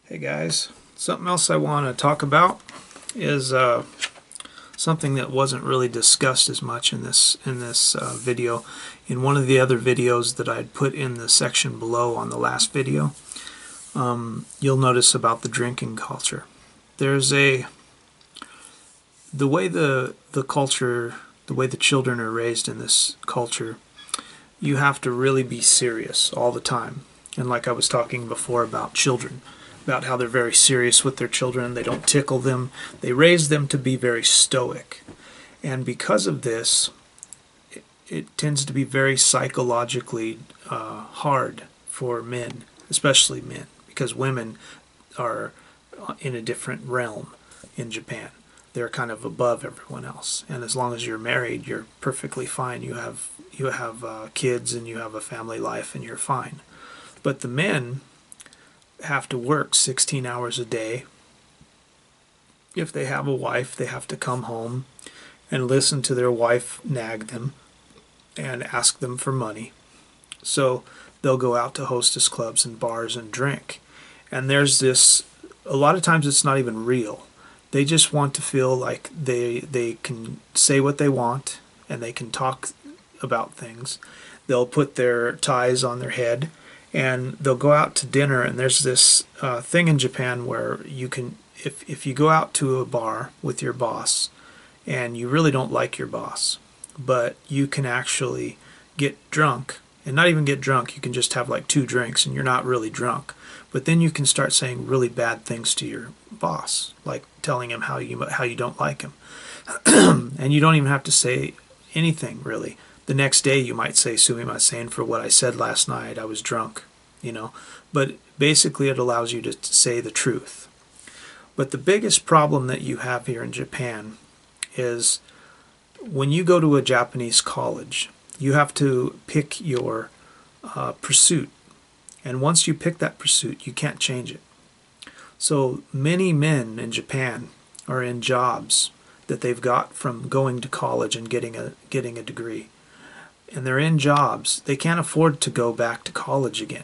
Hey guys, something else I want to talk about is something that wasn't really discussed as much in this video. In one of the other videos that I'd put in the section below on the last video, you'll notice about the drinking culture. There's the way the culture, the way the children are raised in this culture, you have to really be serious all the time. And like I was talking before about children, about how they're very serious with their children, they don't tickle them, they raise them to be very stoic. And because of this, it tends to be very psychologically hard for men, especially men, because women are in a different realm in Japan. They're kind of above everyone else, and as long as you're married, you're perfectly fine. You have kids and you have a family life, and you're fine. But the men have to work 16 hours a day. If they have a wife, they have to come home and listen to their wife nag them and ask them for money. So they'll go out to hostess clubs and bars and drink. And there's this, a lot of times it's not even real. They just want to feel like they can say what they want and they can talk about things. They'll put their ties on their head and they'll go out to dinner, and there's this thing in Japan where you can, if you go out to a bar with your boss and you really don't like your boss, but you can actually get drunk, and not even get drunk, you can just have like 2 drinks and you're not really drunk, but then you can start saying really bad things to your boss, like telling him how you don't like him. And you don't even have to say anything really. The next day you might say sumimasen for what I said last night, I was drunk, you know. But basically it allows you to say the truth. But the biggest problem that you have here in Japan is when you go to a Japanese college, you have to pick your pursuit. And once you pick that pursuit, you can't change it. So many men in Japan are in jobs that they've got from going to college and getting a degree. And they're in jobs. They can't afford to go back to college again.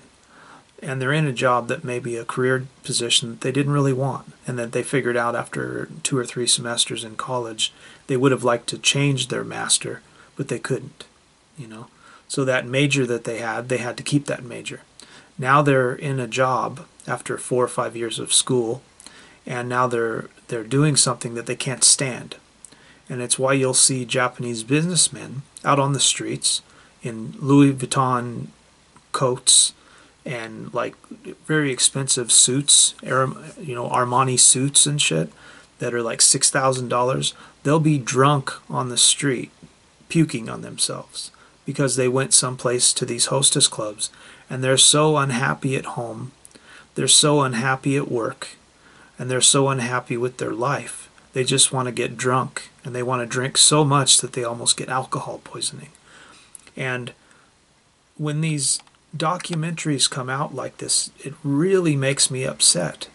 And they're in a job that may be a career position that they didn't really want, and that they figured out after 2 or 3 semesters in college they would have liked to change their master, but they couldn't, you know. So that major that they had to keep that major. Now they're in a job after 4 or 5 years of school, and now they're doing something that they can't stand. And it's why you'll see Japanese businessmen out on the streets in Louis Vuitton coats and like very expensive suits, you know, Armani suits and shit that are like $6,000. They'll be drunk on the street, puking on themselves because they went someplace to these hostess clubs and they're so unhappy at home, they're so unhappy at work, and they're so unhappy with their life. They just want to get drunk, and they want to drink so much that they almost get alcohol poisoning. And when these documentaries come out like this, it really makes me upset,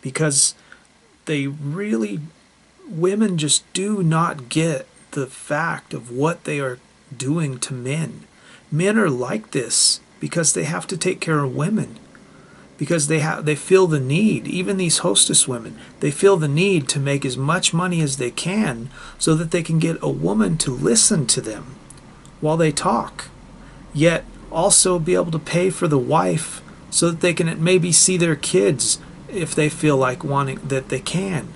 because women just do not get the fact of what they are doing to men. Men are like this because they have to take care of women. Because they feel the need, even these hostess women, they feel the need to make as much money as they can so that they can get a woman to listen to them while they talk, yet also be able to pay for the wife so that they can maybe see their kids if they feel like wanting that they can,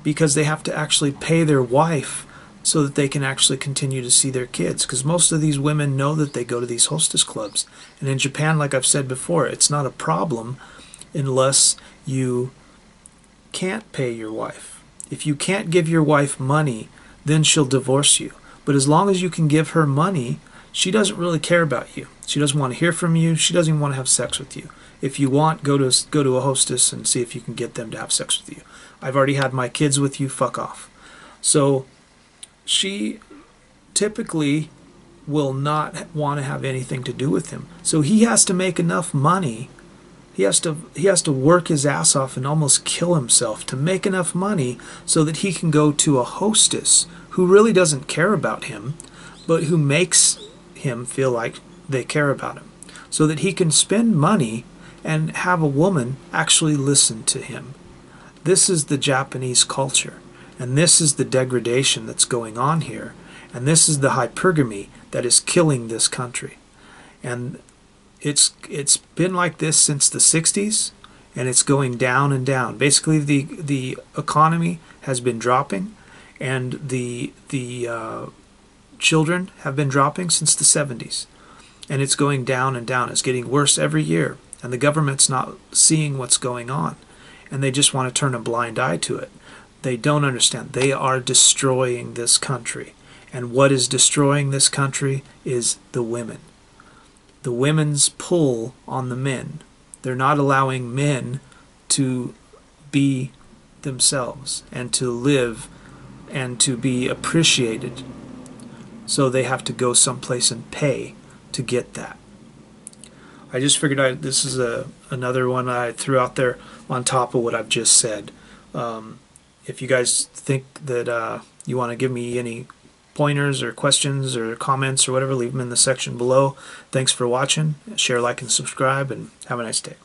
because they have to actually pay their wife so that they can actually continue to see their kids, because most of these women know that they go to these hostess clubs. And in Japan, like I've said before, it's not a problem unless you can't pay your wife. If you can't give your wife money, then she'll divorce you. But as long as you can give her money, she doesn't really care about you. She doesn't want to hear from you. She doesn't even want to have sex with you. If you want, go to a hostess and see if you can get them to have sex with you. I've already had my kids with you, fuck off. So she typically will not want to have anything to do with him. So he has to make enough money. He has to work his ass off and almost kill himself to make enough money so that he can go to a hostess who really doesn't care about him, but who makes him feel like they care about him, so that he can spend money and have a woman actually listen to him. This is the Japanese culture, and this is the degradation that's going on here, and this is the hypergamy that is killing this country. And it's been like this since the 60s, and it's going down and down. Basically, the economy has been dropping, and the children have been dropping since the 70s, and it's going down and down. It's getting worse every year, and the government's not seeing what's going on, and they just want to turn a blind eye to it. They don't understand. They are destroying this country, and what is destroying this country is the women. The women's pull on the men. They're not allowing men to be themselves and to live and to be appreciated. So they have to go someplace and pay to get that. I just figured this is another one I threw out there on top of what I've just said. If you guys think that you want to give me any pointers or questions or comments or whatever, leave them in the section below. Thanks for watching. Share, like, and subscribe, and have a nice day.